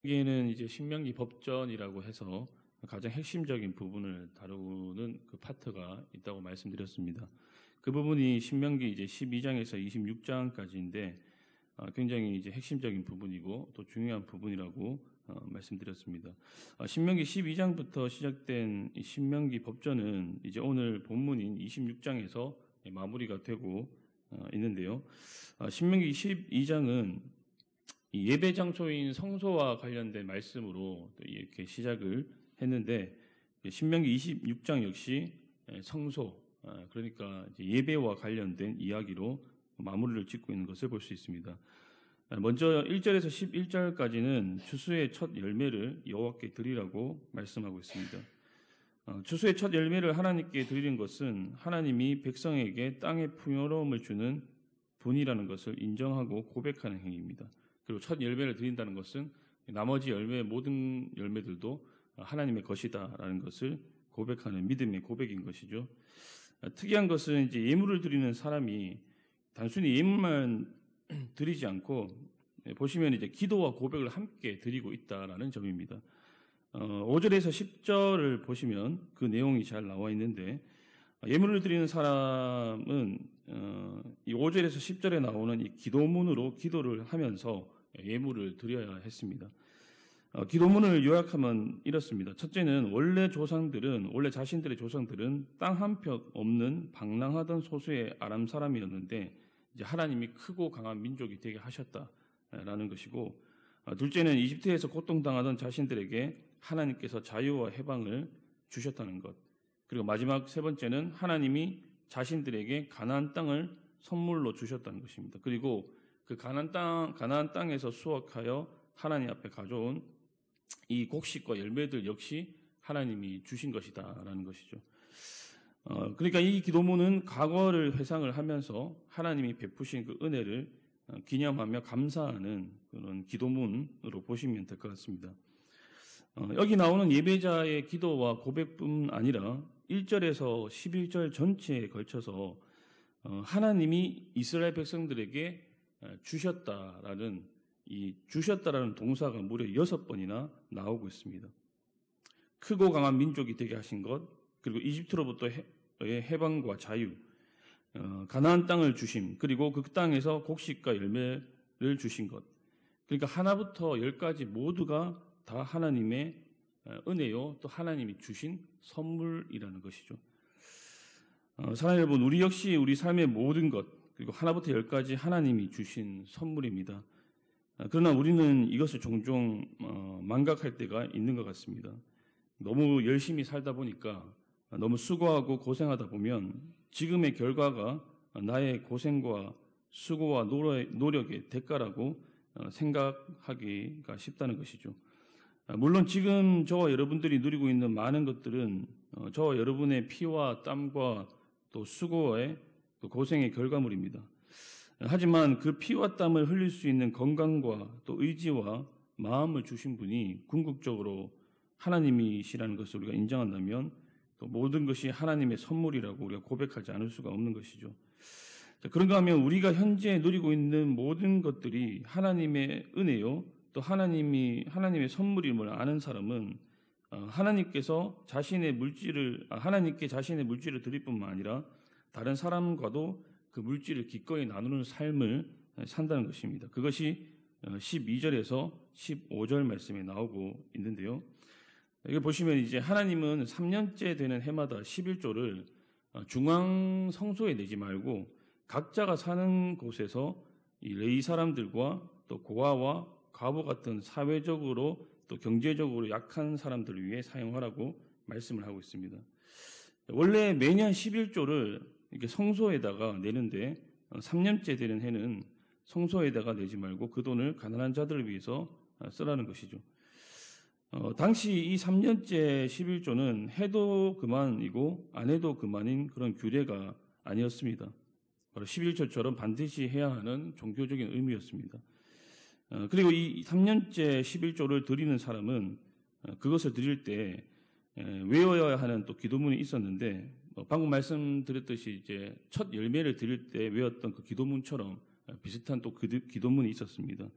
여기에는 이제 신명기 법전이라고 해서 가장 핵심적인 부분을 다루는 그 파트가 있다고 말씀드렸습니다. 그 부분이 신명기 이제 12장에서 26장까지인데 굉장히 이제 핵심적인 부분이고 또 중요한 부분이라고 말씀드렸습니다. 신명기 12장부터 시작된 이 신명기 법전은 이제 오늘 본문인 26장에서 마무리가 되고 있는데요. 신명기 12장은 이 예배 장소인 성소와 관련된 말씀으로 이렇게 시작을 했는데 신명기 26장 역시 성소, 그러니까 이제 예배와 관련된 이야기로 마무리를 짓고 있는 것을 볼 수 있습니다. 먼저 1절에서 11절까지는 추수의 첫 열매를 여호와께 드리라고 말씀하고 있습니다. 추수의 첫 열매를 하나님께 드리는 것은 하나님이 백성에게 땅의 풍요로움을 주는 분이라는 것을 인정하고 고백하는 행위입니다. 그리고 첫 열매를 드린다는 것은 나머지 모든 열매들도 하나님의 것이다라는 것을 고백하는 믿음의 고백인 것이죠. 특이한 것은 이제 예물을 드리는 사람이 단순히 예물만 드리지 않고 보시면 이제 기도와 고백을 함께 드리고 있다라는 점입니다. 5절에서 10절을 보시면 그 내용이 잘 나와 있는데 예물을 드리는 사람은 이 5절에서 10절에 나오는 이 기도문으로 기도를 하면서 예물을 드려야 했습니다. 기도문을 요약하면 이렇습니다. 첫째는 원래 자신들의 조상들은 땅 한 평 없는 방랑하던 소수의 아람 사람이었는데 이제 하나님이 크고 강한 민족이 되게 하셨다라는 것이고, 둘째는 이집트에서 고통당하던 자신들에게 하나님께서 자유와 해방을 주셨다는 것. 그리고 마지막 세 번째는 하나님이 자신들에게 가나안 땅을 선물로 주셨다는 것입니다. 그리고 그 가나안 땅에서 수확하여 하나님 앞에 가져온 이 곡식과 열매들 역시 하나님이 주신 것이다라는 것이죠. 그러니까 이 기도문은 과거를 회상을 하면서 하나님이 베푸신 그 은혜를 기념하며 감사하는 그런 기도문으로 보시면 될 것 같습니다. 여기 나오는 예배자의 기도와 고백뿐 아니라 1절에서 11절 전체에 걸쳐서 하나님이 이스라엘 백성들에게 주셨다라는 동사가 무려 6번이나 나오고 있습니다. 크고 강한 민족이 되게 하신 것, 그리고 이집트로부터의 해방과 자유, 가나안 땅을 주심, 그리고 그 땅에서 곡식과 열매를 주신 것. 그러니까 하나부터 열까지 모두가 다 하나님의 은혜요, 또 하나님이 주신 선물이라는 것이죠. 사랑하는 여러분, 우리 역시 우리 삶의 모든 것, 그리고 하나부터 열까지 하나님이 주신 선물입니다. 그러나 우리는 이것을 종종 망각할 때가 있는 것 같습니다. 너무 열심히 살다 보니까, 너무 수고하고 고생하다 보면 지금의 결과가 나의 고생과 수고와 노력의 대가라고 생각하기가 쉽다는 것이죠. 물론 지금 저와 여러분들이 누리고 있는 많은 것들은 저와 여러분의 피와 땀과 또 수고의 또 고생의 결과물입니다. 하지만 그 피와 땀을 흘릴 수 있는 건강과 또 의지와 마음을 주신 분이 궁극적으로 하나님이시라는 것을 우리가 인정한다면 또 모든 것이 하나님의 선물이라고 우리가 고백하지 않을 수가 없는 것이죠. 그런가 하면 우리가 현재 누리고 있는 모든 것들이 하나님의 은혜요, 또 하나님의 선물임을 아는 사람은 하나님께 자신의 물질을 드릴 뿐만 아니라 다른 사람과도 그 물질을 기꺼이 나누는 삶을 산다는 것입니다. 그것이 12절에서 15절 말씀에 나오고 있는데요. 여기 보시면 이제 하나님은 3년째 되는 해마다 11조를 중앙 성소에 내지 말고 각자가 사는 곳에서 이 레위 사람들과 또 고아와 과부 같은 사회적으로 또 경제적으로 약한 사람들을 위해 사용하라고 말씀을 하고 있습니다. 원래 매년 11조를 이렇게 성소에다가 내는데 3년째 되는 해는 성소에다가 내지 말고 그 돈을 가난한 자들을 위해서 쓰라는 것이죠. 당시 이 3년째 11조는 해도 그만이고 안 해도 그만인 그런 규례가 아니었습니다. 바로 11조처럼 반드시 해야 하는 종교적인 의미였습니다. 그리고 이 3년째 11조를 드리는 사람은 그것을 드릴 때 외워야 하는 또 기도문이 있었는데 방금 말씀드렸듯이 이제 첫 열매를 드릴 때 외웠던 그 기도문처럼 비슷한 또 기도문이 있었습니다.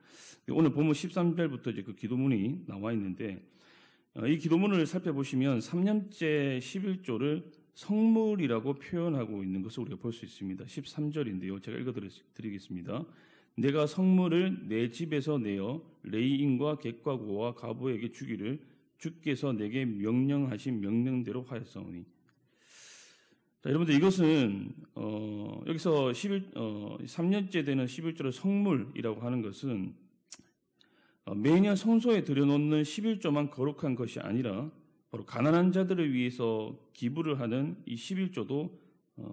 오늘 본문 13절부터 이제 그 기도문이 나와 있는데 이 기도문을 살펴보시면 3년째 11조를 성물이라고 표현하고 있는 것을 우리가 볼 수 있습니다. 13절인데요. 제가 읽어드리겠습니다. 내가 성물을 내 집에서 내어 레이인과 객과 고와 가부에게 주기를 주께서 내게 명령하신 명령대로 하였사오니. 자, 여러분들 이것은 여기서 3년째 되는 11조를 성물이라고 하는 것은 매년 성소에 들여놓는 11조만 거룩한 것이 아니라 바로 가난한 자들을 위해서 기부를 하는 이 11조도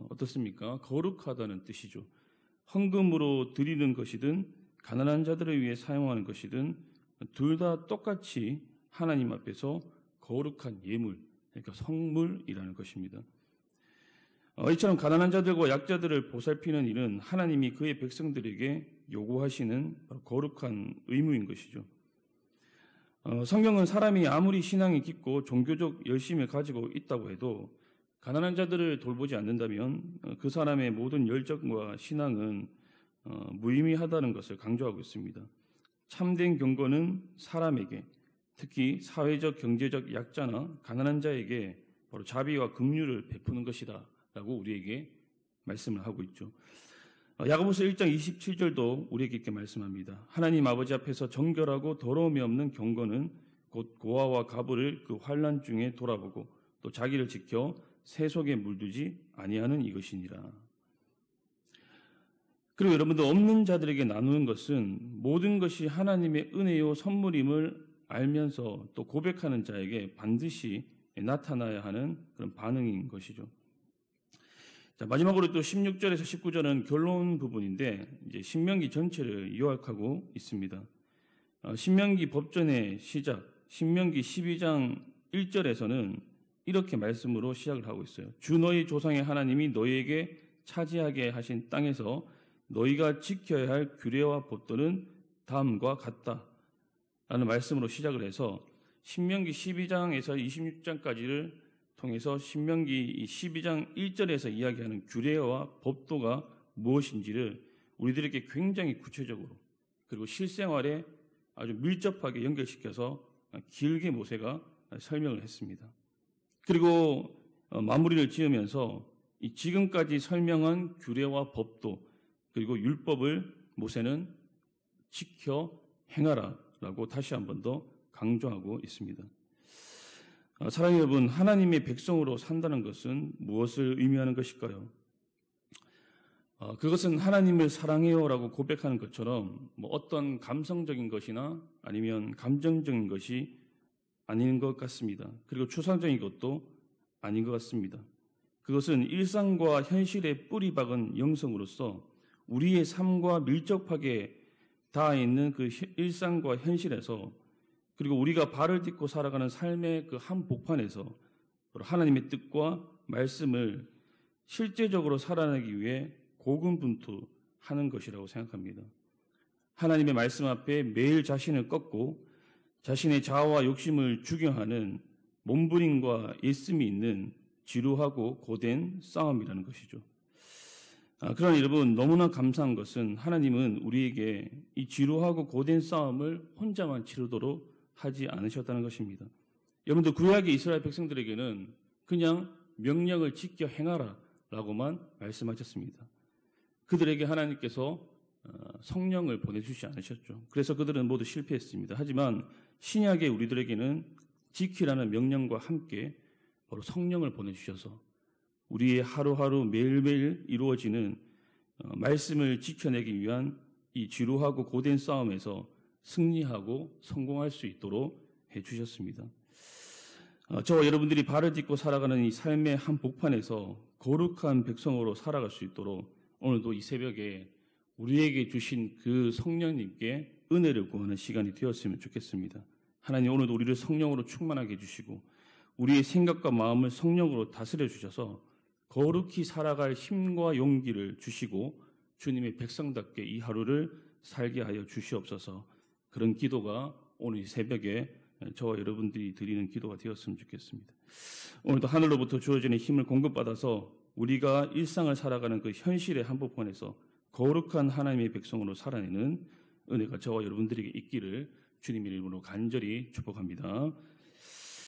어떻습니까? 거룩하다는 뜻이죠. 헌금으로 드리는 것이든 가난한 자들을 위해 사용하는 것이든 둘 다 똑같이 하나님 앞에서 거룩한 예물, 그러니까 성물이라는 것입니다. 이처럼 가난한 자들과 약자들을 보살피는 일은 하나님이 그의 백성들에게 요구하시는 거룩한 의무인 것이죠. 성경은 사람이 아무리 신앙이 깊고 종교적 열심을 가지고 있다고 해도 가난한 자들을 돌보지 않는다면 그 사람의 모든 열정과 신앙은 무의미하다는 것을 강조하고 있습니다. 참된 경건은 사람에게, 특히 사회적, 경제적 약자나 가난한 자에게 바로 자비와 긍휼을 베푸는 것이다 라고 우리에게 말씀을 하고 있죠. 야고보서 1장 27절도 우리에게 이렇게 말씀합니다. 하나님 아버지 앞에서 정결하고 더러움이 없는 경건은 곧 고아와 가부를 그 환난 중에 돌아보고 또 자기를 지켜 새 속에 물들지 아니하는 이것이니라. 그리고 여러분들 없는 자들에게 나누는 것은 모든 것이 하나님의 은혜요 선물임을 알면서 또 고백하는 자에게 반드시 나타나야 하는 그런 반응인 것이죠. 자, 마지막으로 또 16절에서 19절은 결론 부분인데 이제 신명기 전체를 요약하고 있습니다. 신명기 법전의 시작, 신명기 12장 1절에서는 이렇게 말씀으로 시작을 하고 있어요. 주 너희 조상의 하나님이 너희에게 차지하게 하신 땅에서 너희가 지켜야 할 규례와 법도는 다음과 같다 라는 말씀으로 시작을 해서 신명기 12장에서 26장까지를 통해서 신명기 12장 1절에서 이야기하는 규례와 법도가 무엇인지를 우리들에게 굉장히 구체적으로 그리고 실생활에 아주 밀접하게 연결시켜서 길게 모세가 설명을 했습니다. 그리고 마무리를 지으면서 이 지금까지 설명한 규례와 법도 그리고 율법을 모세는 지켜 행하라라고 다시 한 번 더 강조하고 있습니다. 사랑하는 여러분, 하나님의 백성으로 산다는 것은 무엇을 의미하는 것일까요? 그것은 하나님을 사랑해요라고 고백하는 것처럼 어떤 감성적인 것이나 아니면 감정적인 것이 아닌 것 같습니다. 그리고 추상적인 것도 아닌 것 같습니다. 그것은 일상과 현실에 뿌리 박은 영성으로서 우리의 삶과 밀접하게 닿아 있는 그 일상과 현실에서 그리고 우리가 발을 딛고 살아가는 삶의 그 한복판에서 하나님의 뜻과 말씀을 실제적으로 살아내기 위해 고군분투하는 것이라고 생각합니다. 하나님의 말씀 앞에 매일 자신을 꺾고 자신의 자아와 욕심을 주경하는 몸부림과 애씀이 있는 지루하고 고된 싸움이라는 것이죠. 그러나 여러분, 너무나 감사한 것은 하나님은 우리에게 이 지루하고 고된 싸움을 혼자만 치르도록 하지 않으셨다는 것입니다. 여러분들, 구약의 이스라엘 백성들에게는 그냥 명령을 지켜 행하라 라고만 말씀하셨습니다. 그들에게 하나님께서 성령을 보내주지 않으셨죠. 그래서 그들은 모두 실패했습니다. 하지만 신약의 우리들에게는 지키라는 명령과 함께 바로 성령을 보내주셔서 우리의 하루하루 매일매일 이루어지는 말씀을 지켜내기 위한 이 지루하고 고된 싸움에서 승리하고 성공할 수 있도록 해주셨습니다. 저와 여러분들이 발을 딛고 살아가는 이 삶의 한복판에서 거룩한 백성으로 살아갈 수 있도록 오늘도 이 새벽에 우리에게 주신 그 성령님께 은혜를 구하는 시간이 되었으면 좋겠습니다. 하나님, 오늘도 우리를 성령으로 충만하게 해주시고 우리의 생각과 마음을 성령으로 다스려 주셔서 거룩히 살아갈 힘과 용기를 주시고 주님의 백성답게 이 하루를 살게 하여 주시옵소서. 그런 기도가 오늘 이 새벽에 저와 여러분들이 드리는 기도가 되었으면 좋겠습니다. 오늘도 하늘로부터 주어지는 힘을 공급받아서 우리가 일상을 살아가는 그 현실의 한복판에서 거룩한 하나님의 백성으로 살아내는 은혜가 저와 여러분들에게 있기를 주님의 이름으로 간절히 축복합니다.